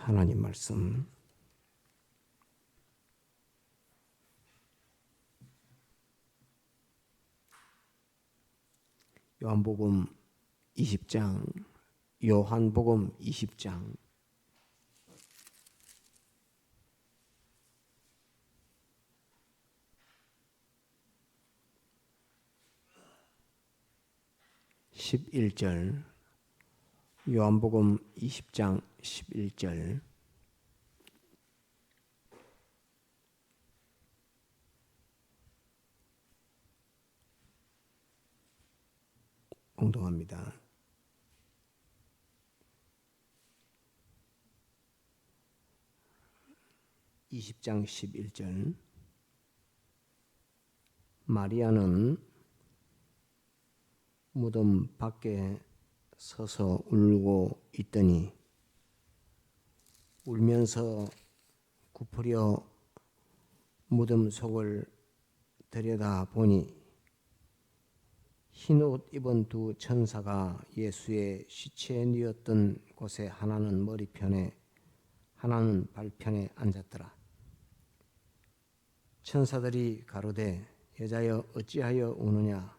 하나님 말씀 요한복음 20장 요한복음 20장 11절 요한복음 20장 11절 공동합니다. (20장 11절) 마리아는 무덤 밖에 서서 울고 있더니 울면서 굽으려 무덤 속을 들여다보니 흰 옷 입은 두 천사가 예수의 시체에 뉘었던 곳에 하나는 머리편에 하나는 발편에 앉았더라. 천사들이 가로되 여자여 어찌하여 우느냐.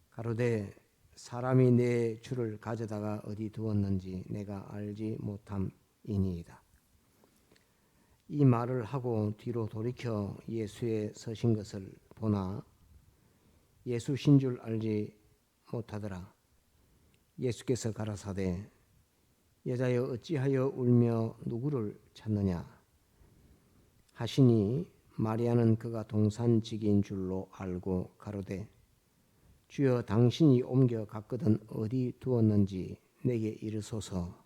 가로되 사람이 내 주를 가져다가 어디 두었는지 내가 알지 못함이니이다. 이 말을 하고 뒤로 돌이켜 예수의 서신 것을 보나 예수신 줄 알지 못하더라. 예수께서 가라사대 여자여 어찌하여 울며 누구를 찾느냐 하시니 마리아는 그가 동산직인 줄로 알고 가로되 주여 당신이 옮겨 갔거든 어디 두었는지 내게 이르소서.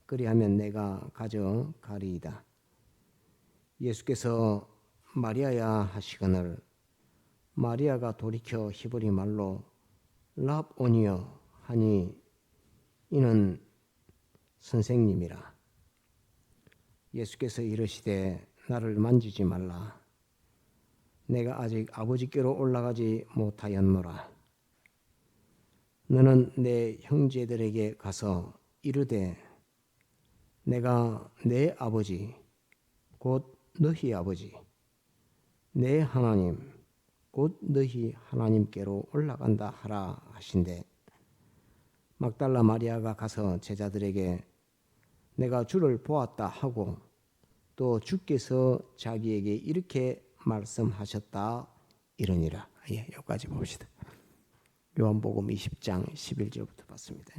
그리하면 내가 가져가리이다. 예수께서 마리아야 하시거늘 마리아가 돌이켜 히브리 말로 랍오니여 하니 이는 선생님이라. 예수께서 이르시되 나를 만지지 말라. 내가 아직 아버지께로 올라가지 못하였노라. 너는 내 형제들에게 가서 이르되 내가 내 아버지 곧 너희 아버지 내 하나님 곧 너희 하나님께로 올라간다 하라 하신대. 막달라 마리아가 가서 제자들에게 내가 주를 보았다 하고 또 주께서 자기에게 이렇게 말씀하셨다 이러니라. 여기까지 봅시다. 요한복음 20장 11절부터 봤습니다.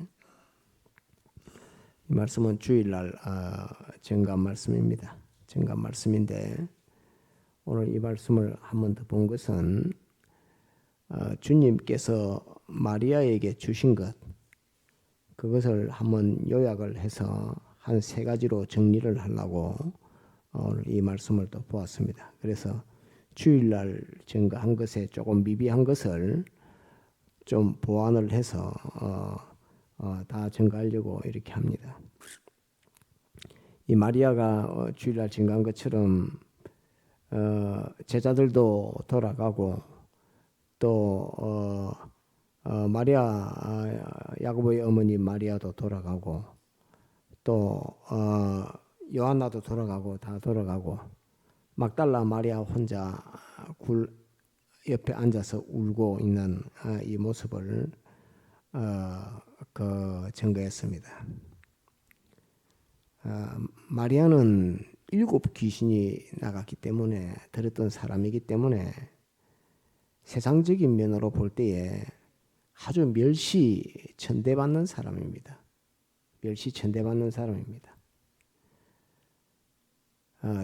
이 말씀은 주일날 정감 말씀입니다. 정감 말씀인데 오늘 이 말씀을 한 번 더 본 것은 주님께서 마리아에게 주신 것 그것을 한번 요약을 해서 한 세 가지로 정리를 하려고 오늘 이 말씀을 또 보았습니다. 그래서 주일날 증거한 것에 조금 미비한 것을 좀 보완을 해서 다 증거하려고 이렇게 합니다. 이 마리아가 주일날 증거한 것처럼 제자들도 돌아가고 또 마리아 야고보의 어머니 마리아도 돌아가고 또 요한나도 돌아가고 다 돌아가고 막달라 마리아 혼자 굴 옆에 앉아서 울고 있는 이 모습을 증거했습니다. 마리아는 7 귀신이 나갔기 때문에 들었던 사람이기 때문에 세상적인 면으로 볼 때에 아주 멸시 천대받는 사람입니다. 멸시 천대받는 사람입니다.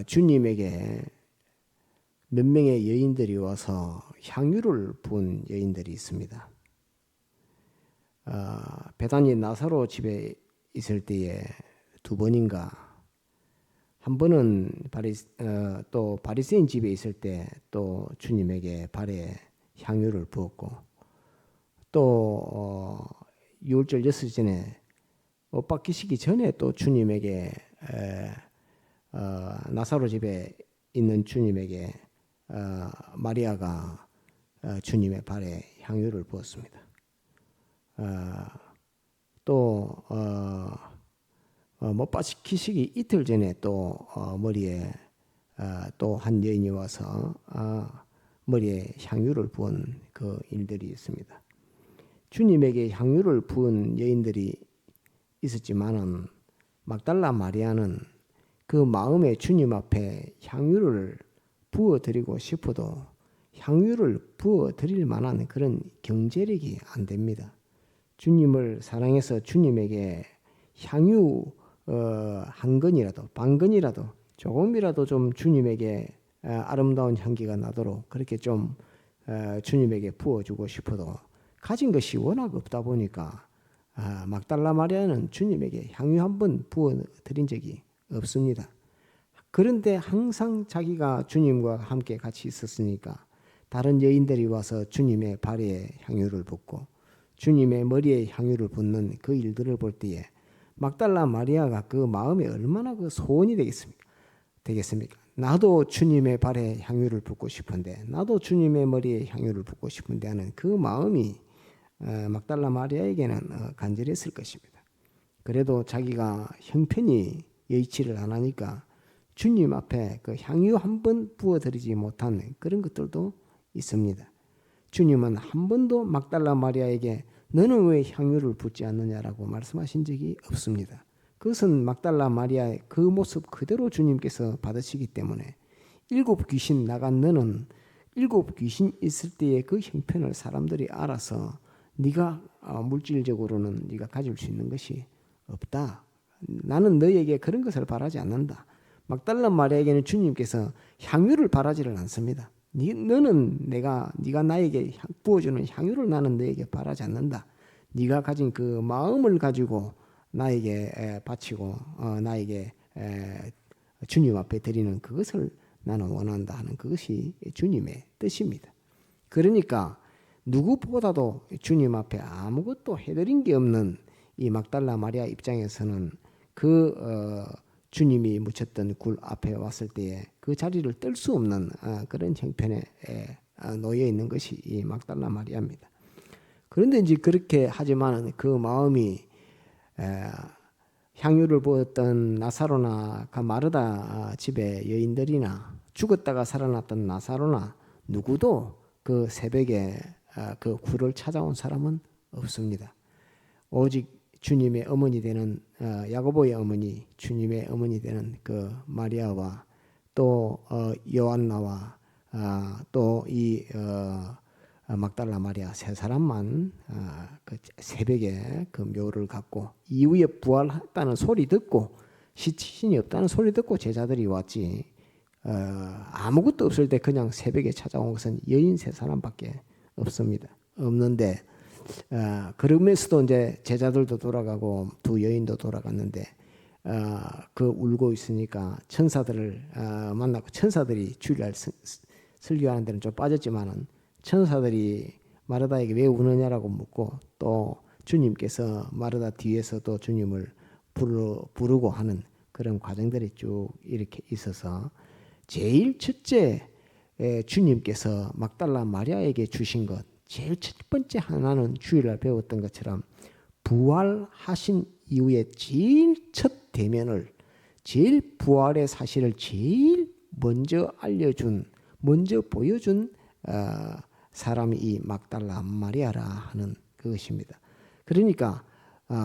주님에게 몇 명의 여인들이 와서 향유를 부은 여인들이 있습니다. 베다니 나사로 집에 있을 때에 2번인가 한 번은 또 바리새인 집에 있을 때 또 주님에게 발에 향유를 부었고 또 유월절 6시 전에 옷 벗기시기 전에 또 주님에게 나사로 집에 있는 주님에게 마리아가 주님의 발에 향유를 부었습니다. 또 못 박히시기 이틀 전에 또 머리에 또 한 여인이 와서 머리에 향유를 부은 그 일들이 있습니다. 주님에게 향유를 부은 여인들이 있었지만은 막달라 마리아는 그 마음에 주님 앞에 향유를 부어드리고 싶어도 향유를 부어드릴 만한 그런 경제력이 안 됩니다. 주님을 사랑해서 주님에게 향유 한 건이라도 반 건이라도 조금이라도 좀 주님에게 아름다운 향기가 나도록 그렇게 좀 주님에게 부어주고 싶어도 가진 것이 워낙 없다 보니까 막달라 마리아는 주님에게 향유 한 번 부어드린 적이 없습니다. 그런데 항상 자기가 주님과 함께 같이 있었으니까 다른 여인들이 와서 주님의 발에 향유를 붓고 주님의 머리에 향유를 붓는 그 일들을 볼 때에 막달라 마리아가 그 마음에 얼마나 그 소원이 되겠습니까? 나도 주님의 발에 향유를 붓고 싶은데, 나도 주님의 머리에 향유를 붓고 싶은데 하는 그 마음이 막달라 마리아에게는 간절했을 것입니다. 그래도 자기가 형편이 여의치를 안 하니까 주님 앞에 그 향유 한 번 부어드리지 못한 그런 것들도 있습니다. 주님은 한 번도 막달라 마리아에게 너는 왜 향유를 붓지 않느냐라고 말씀하신 적이 없습니다. 그것은 막달라 마리아의 그 모습 그대로 주님께서 받으시기 때문에 일곱 귀신 나간 너는 일곱 귀신 있을 때의 그 형편을 사람들이 알아서 네가 물질적으로는 네가 가질 수 있는 것이 없다. 나는 너에게 그런 것을 바라지 않는다. 막달라 마리아에게는 주님께서 향유를 바라지를 않습니다. 너는 네가 나에게 부어주는 향유를 나는 너에게 바라지 않는다. 네가 가진 그 마음을 가지고 나에게 바치고 나에게 주님 앞에 드리는 그것을 나는 원한다 하는 그것이 주님의 뜻입니다. 그러니까 누구보다도 주님 앞에 아무것도 해드린 게 없는 이 막달라 마리아 입장에서는 그 주님이 묻혔던 굴 앞에 왔을 때에 그 자리를 뜰 수 없는 그런 형편에 놓여 있는 것이 이 막달라 마리아입니다. 그런데 이제 그렇게 하지만 그 마음이 향유를 부었던 나사로나 마르다 집의 여인들이나 죽었다가 살아났던 나사로나 누구도 그 새벽에 그 굴을 찾아온 사람은 없습니다. 오직 주님의 어머니 되는 야고보의 어머니, 주님의 어머니 되는 그 마리아와 또 요한나와 또 이 막달라 마리아 세 사람만 그 새벽에 그 묘를 갖고 이후에 부활했다는 소리 듣고 시신이 없다는 소리 듣고 제자들이 왔지. 아무것도 없을 때 그냥 새벽에 찾아온 것은 여인 세 사람밖에 없습니다. 없는데 그러면서도 이제 제자들도 돌아가고 두 여인도 돌아갔는데 그 울고 있으니까 천사들을 만나고 천사들이 주일날 설교하는 데는 좀 빠졌지만은 천사들이 마르다에게 왜 우느냐라고 묻고 또 주님께서 마르다 뒤에서 또 주님을 부르고 하는 그런 과정들이 쭉 이렇게 있어서 제일 첫째 주님께서 막달라 마리아에게 주신 것 제일 첫 번째 하나는 주일날 배웠던 것처럼 부활하신 이후에 제일 첫 대면을 제일 부활의 사실을 제일 먼저 알려준 먼저 보여준 사람이 이 막달라 마리아라 하는 그것입니다. 그러니까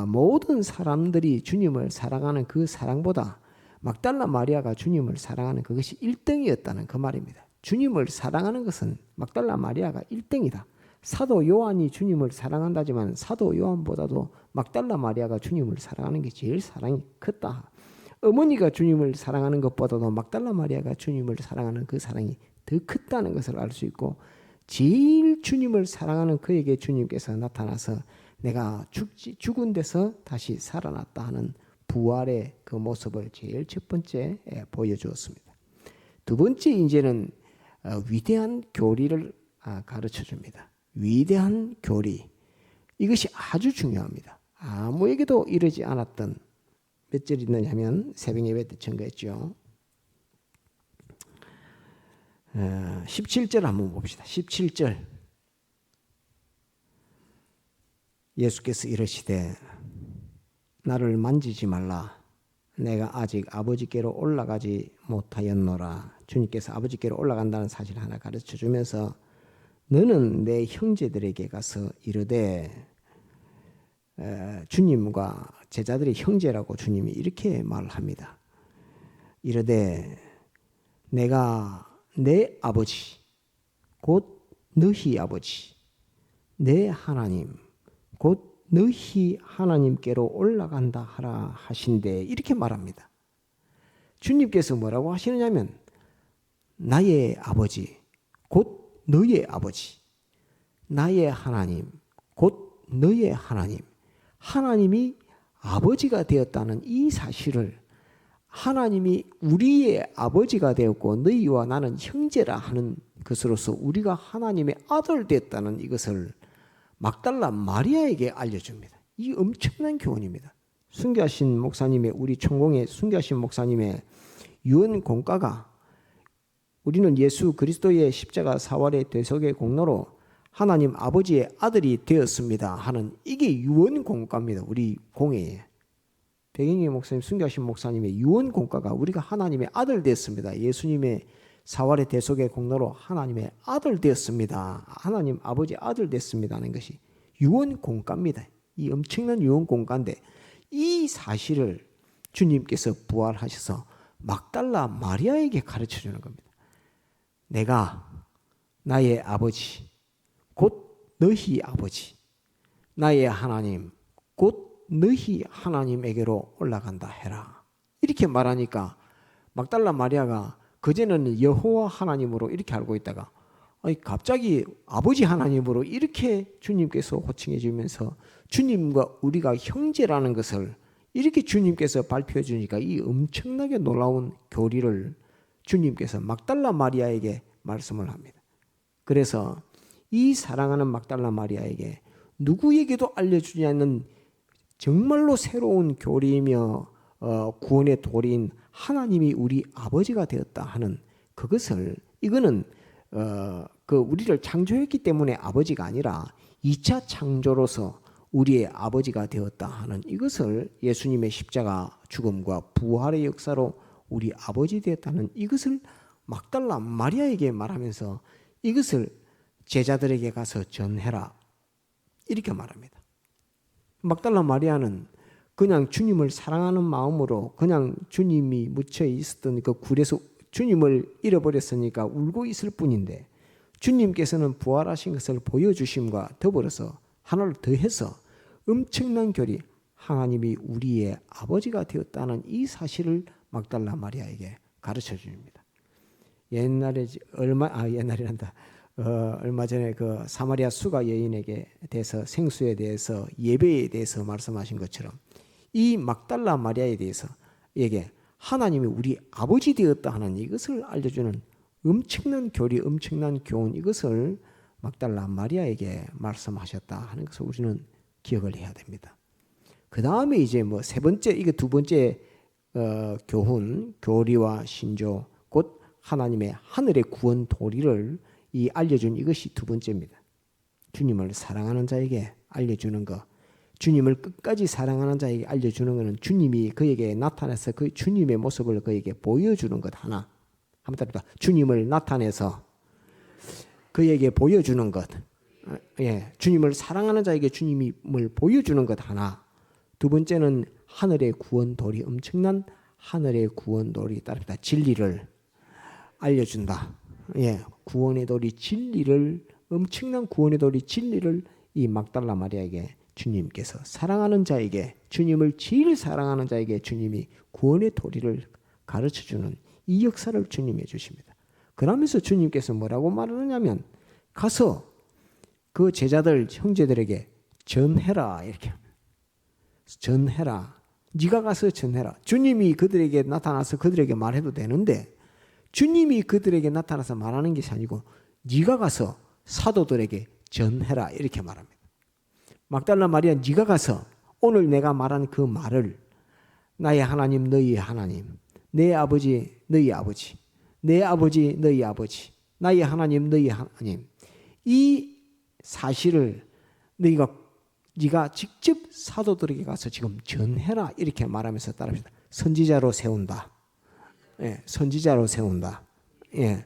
모든 사람들이 주님을 사랑하는 그 사랑보다 막달라 마리아가 주님을 사랑하는 그것이 1등이었다는 그 말입니다. 주님을 사랑하는 것은 막달라 마리아가 1등이다. 사도 요한이 주님을 사랑한다지만 사도 요한보다도 막달라 마리아가 주님을 사랑하는 게 제일 사랑이 컸다. 어머니가 주님을 사랑하는 것보다도 막달라 마리아가 주님을 사랑하는 그 사랑이 더 컸다는 것을 알 수 있고 제일 주님을 사랑하는 그에게 주님께서 나타나서 내가 죽은 데서 다시 살아났다 하는 부활의 그 모습을 제일 첫 번째 보여주었습니다. 두 번째 이제는 위대한 교리를 가르쳐 줍니다. 위대한 교리. 이것이 아주 중요합니다. 아무에게도 이르지 않았던 몇 절 있느냐면 새벽 예배 때 증거했죠. 17절 한번 봅시다. 17절 예수께서 이르시되 나를 만지지 말라. 내가 아직 아버지께로 올라가지 못하였노라. 주님께서 아버지께로 올라간다는 사실을 하나 가르쳐 주면서 너는 내 형제들에게 가서 이르되, 주님과 제자들의 형제라고 주님이 이렇게 말을 합니다. 이르되 내가 내 아버지 곧 너희 아버지 내 하나님 곧 너희 하나님께로 올라간다 하라 하신대, 이렇게 말합니다. 주님께서 뭐라고 하시느냐면 나의 아버지 곧 너의 아버지 나의 하나님 곧 너의 하나님, 하나님이 아버지가 되었다는 이 사실을, 하나님이 우리의 아버지가 되었고 너희와 나는 형제라 하는 것으로서 우리가 하나님의 아들 되었다는 이것을 막달라 마리아에게 알려줍니다. 이 엄청난 교훈입니다. 순교하신 목사님의, 우리 천공의 순교하신 목사님의 유언 공가가, 우리는 예수 그리스도의 십자가 사활의 대속의 공로로 하나님 아버지의 아들이 되었습니다 하는 이게 유언 공가입니다. 우리 공예에. 백인희 목사님, 순교하신 목사님의 유언 공가가 우리가 하나님의 아들 되었습니다. 예수님의 사활의 대속의 공로로 하나님의 아들 되었습니다. 하나님 아버지 아들 됐습니다 하는 것이 유언 공가입니다. 이 엄청난 유언 공가인데 이 사실을 주님께서 부활하셔서 막달라 마리아에게 가르쳐 주는 겁니다. 내가 나의 아버지 곧 너희 아버지 나의 하나님 곧 너희 하나님에게로 올라간다 해라, 이렇게 말하니까 막달라 마리아가 그전에는 여호와 하나님으로 이렇게 알고 있다가 갑자기 아버지 하나님으로 이렇게 주님께서 호칭해 주면서 주님과 우리가 형제라는 것을 이렇게 주님께서 발표해 주니까 이 엄청나게 놀라운 교리를 주님께서 막달라 마리아에게 말씀을 합니다. 그래서 이 사랑하는 막달라 마리아에게 누구에게도 알려주지 않는 정말로 새로운 교리이며 구원의 도리인 하나님이 우리 아버지가 되었다 하는 그것을, 이거는 우리를 창조했기 때문에 아버지가 아니라 2차 창조로서 우리의 아버지가 되었다 하는 이것을, 예수님의 십자가 죽음과 부활의 역사로 우리 아버지 되었다는 이것을 막달라 마리아에게 말하면서 이것을 제자들에게 가서 전해라, 이렇게 말합니다. 막달라 마리아는 그냥 주님을 사랑하는 마음으로 그냥 주님이 묻혀 있었던 그 굴에서 주님을 잃어버렸으니까 울고 있을 뿐인데, 주님께서는 부활하신 것을 보여주심과 더불어서 하나를 더해서 엄청난 교리, 하나님이 우리의 아버지가 되었다는 이 사실을 막달라 마리아에게 가르쳐 줍니다. 얼마 전에 그 사마리아 수가 여인에게 대해서, 생수에 대해서, 예배에 대해서 말씀하신 것처럼 이 막달라 마리아에 대해서 에게 하나님이 우리 아버지 되었다 하는 이것을 알려주는 엄청난 교리, 엄청난 교훈, 이것을 막달라 마리아에게 말씀하셨다 하는 것을 우리는 기억을 해야 됩니다. 그 다음에 이제 뭐 세 번째, 이게 두 번째 교훈, 교리와 신조, 곧 하나님의 하늘의 구원 도리를 이 알려준 이것이 두 번째입니다. 주님을 사랑하는 자에게 알려주는 것, 주님을 끝까지 사랑하는 자에게 알려주는 것은 주님이 그에게 나타나서 그 주님의 모습을 그에게 보여주는 것 하나. 한번 따라해봐. 주님을 나타내서 그에게 보여주는 것. 주님을 사랑하는 자에게 주님을 보여주는 것 하나. 두 번째는 하늘의 구원 도리, 엄청난 하늘의 구원 도리, 따릅니다. 진리를 알려준다. 구원의 도리, 진리를, 엄청난 구원의 도리, 진리를 이 막달라 마리아에게 주님께서 사랑하는 자에게, 주님을 제일 사랑하는 자에게 주님이 구원의 도리를 가르쳐주는 이 역사를 주님이 해주십니다. 그러면서 주님께서 뭐라고 말하느냐면 가서 그 제자들, 형제들에게 전해라, 이렇게 합니다. 전해라. 네가 가서 전해라. 주님이 그들에게 나타나서 그들에게 말해도 되는데 주님이 그들에게 나타나서 말하는 것이 아니고 네가 가서 사도들에게 전해라, 이렇게 말합니다. 막달라 마리아, 네가 가서 오늘 내가 말한 그 말을 나의 하나님 너희의 하나님, 내 아버지 너희 아버지, 내 아버지 너희 아버지, 나의 하나님 너희 하나님, 이 사실을 네가 직접 사도들에게 가서 지금 전해라, 이렇게 말하면서 따라합니다. 선지자로 세운다. 예, 선지자로 세운다. 예,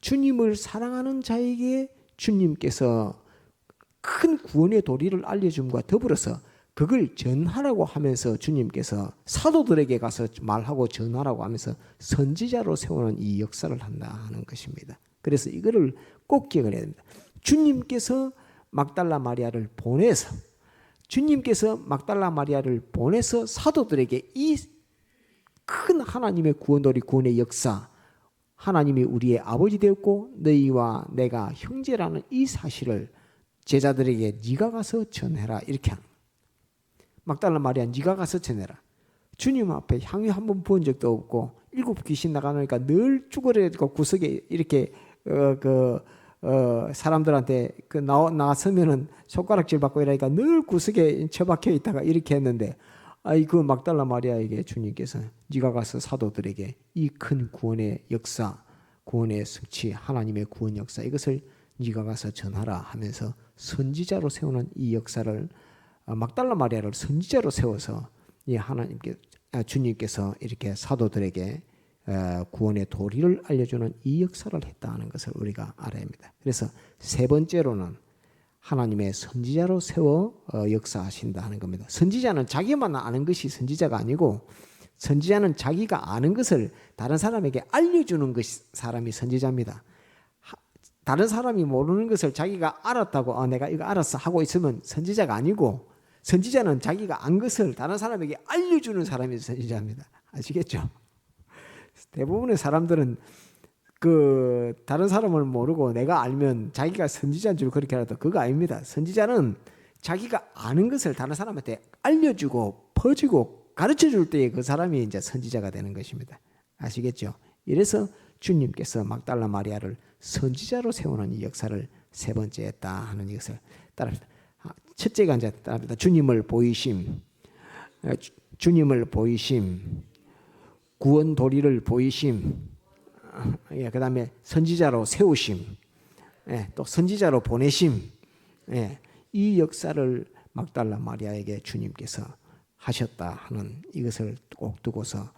주님을 사랑하는 자에게 주님께서 큰 구원의 도리를 알려줌과 더불어서 그걸 전하라고 하면서 주님께서 사도들에게 가서 말하고 전하라고 하면서 선지자로 세우는 이 역사를 한다 하는 것입니다. 그래서 이거를 꼭 기억을 해야 됩니다. 주님께서 막달라 마리아를 보내서 사도들에게 이 큰 하나님의 구원도리 구원의 역사, 하나님이 우리의 아버지 되었고 너희와 내가 형제라는 이 사실을 제자들에게 네가 가서 전해라 이렇게 하는. 막달라 마리아 네가 가서 전해라. 주님 앞에 향유 한 번 부은 적도 없고 7 귀신 나가니까 늘 쭈그려지고 구석에 이렇게 사람들한테 나서면은 손가락질 받고 이러니까 늘 구석에 처박혀 있다가 이렇게 했는데 그 막달라 마리아에게 주님께서 네가 가서 사도들에게 이 큰 구원의 역사, 구원의 성취, 하나님의 구원 역사 이것을 네가 가서 전하라 하면서 선지자로 세우는 이 역사를 막달라 마리아를 선지자로 세워서 이 주님께서 이렇게 사도들에게 구원의 도리를 알려주는 이 역사를 했다 하는 것을 우리가 알아야 합니다. 그래서 세 번째로는 하나님의 선지자로 세워 역사하신다 하는 겁니다. 선지자는 자기만 아는 것이 선지자가 아니고 선지자는 자기가 아는 것을 다른 사람에게 알려주는 것이 사람이 선지자입니다. 다른 사람이 모르는 것을 자기가 알았다고 내가 이거 알았어 하고 있으면 선지자가 아니고 선지자는 자기가 안 것을 다른 사람에게 알려주는 사람이 선지자입니다. 아시겠죠? 대부분의 사람들은 다른 사람을 모르고 내가 알면 자기가 선지자인 줄 그렇게 알아도 그거 아닙니다. 선지자는 자기가 아는 것을 다른 사람한테 알려주고 퍼주고 가르쳐줄 때에 그 사람이 이제 선지자가 되는 것입니다. 아시겠죠? 이래서 주님께서 막달라 마리아를 선지자로 세우는 이 역사를 세 번째 했다 하는 것을 따릅니다. 첫째가 이제 따릅니다. 주님을 보이심, 구원 도리를 보이심, 그 다음에 선지자로 세우심, 또 선지자로 보내심, 이 역사를 막달라 마리아에게 주님께서 하셨다 하는 이것을 꼭 두고서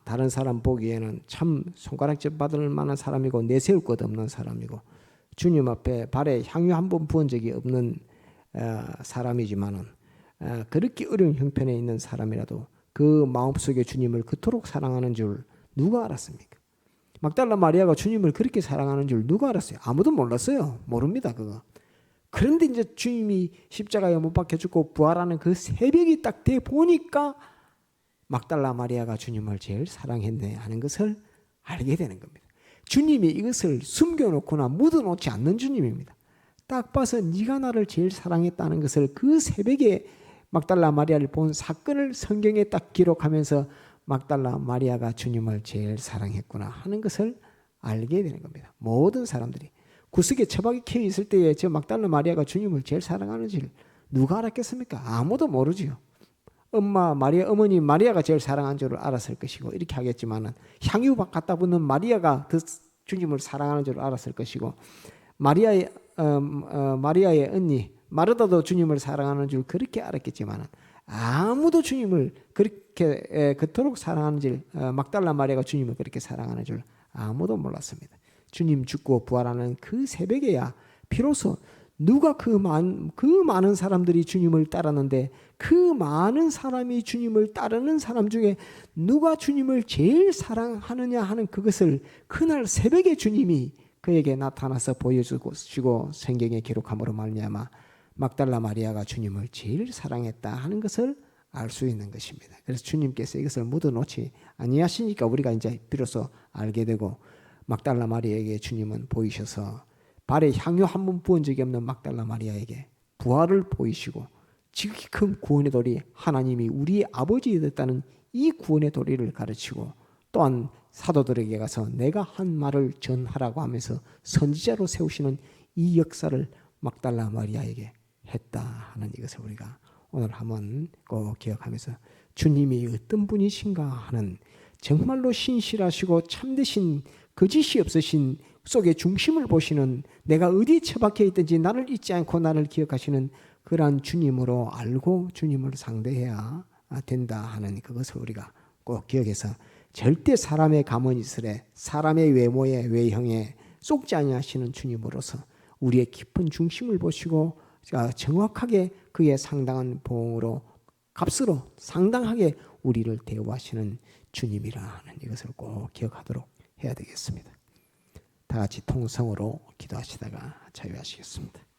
다른 사람 보기에는 참 손가락질 받을 만한 사람이고 내세울 것 없는 사람이고 주님 앞에 발에 향유 한 번 부은 적이 없는 사람이지만은 그렇게 어려운 형편에 있는 사람이라도 그 마음속에 주님을 그토록 사랑하는 줄 누가 알았습니까? 막달라 마리아가 주님을 그렇게 사랑하는 줄 누가 알았어요? 아무도 몰랐어요. 모릅니다. 그거. 그런데 이제 주님이 십자가에 못 박혀 죽고 부활하는 그 새벽이 딱 돼 보니까 막달라 마리아가 주님을 제일 사랑했네 하는 것을 알게 되는 겁니다. 주님이 이것을 숨겨놓거나 묻어놓지 않는 주님입니다. 딱 봐서 네가 나를 제일 사랑했다는 것을 그 새벽에 막달라 마리아를 본 사건을 성경에 딱 기록하면서 막달라 마리아가 주님을 제일 사랑했구나 하는 것을 알게 되는 겁니다. 모든 사람들이 구석에 처박혀 있을 때에 저 막달라 마리아가 주님을 제일 사랑하는지를 누가 알았겠습니까? 아무도 모르지요. 어머니 마리아가 제일 사랑한 줄을 알았을 것이고 이렇게 하겠지만은 향유 갖다 붓는 마리아가 그 주님을 사랑하는 줄을 알았을 것이고 마리아의 언니 마르다도 주님을 사랑하는 줄 그렇게 알았겠지만은 아무도 주님을 그렇게 그토록 사랑하는 줄 막달라 마리아가 주님을 그렇게 사랑하는 줄 아무도 몰랐습니다. 주님 죽고 부활하는 그 새벽에야 비로소 누가 그 많은 사람들이 주님을 따랐는데 그 많은 사람이 주님을 따르는 사람 중에 누가 주님을 제일 사랑하느냐 하는 그것을 그날 새벽에 주님이 그에게 나타나서 보여주고 성경에 기록함으로 말미암아 막달라 마리아가 주님을 제일 사랑했다 하는 것을 알 수 있는 것입니다. 그래서 주님께서 이것을 묻어놓지 아니하시니까 우리가 이제 비로소 알게 되고 막달라 마리아에게 주님은 보이셔서 발에 향유 한 번 부은 적이 없는 막달라 마리아에게 부활을 보이시고 지극히 큰 구원의 도리 하나님이 우리의 아버지 됐다는 이 구원의 도리를 가르치고 또한 사도들에게 가서 내가 한 말을 전하라고 하면서 선지자로 세우시는 이 역사를 막달라 마리아에게 했다 하는 이것을 우리가 오늘 한번 꼭 기억하면서 주님이 어떤 분이신가 하는 정말로 신실하시고 참되신 거짓이 없으신 속에 중심을 보시는 내가 어디에 처박혀 있든지 나를 잊지 않고 나를 기억하시는 그러한 주님으로 알고 주님을 상대해야 된다 하는 그것을 우리가 꼭 기억해서 절대 사람의 가문이슬에 사람의 외모에 외형에 쏙지 아니하시는 주님으로서 우리의 깊은 중심을 보시고 정확하게 그에 상당한 보응으로 값으로 상당하게 우리를 대우하시는 주님이라 하는 이것을 꼭 기억하도록 해야 되겠습니다. 다 같이 통성으로 기도하시다가 자유하시겠습니다.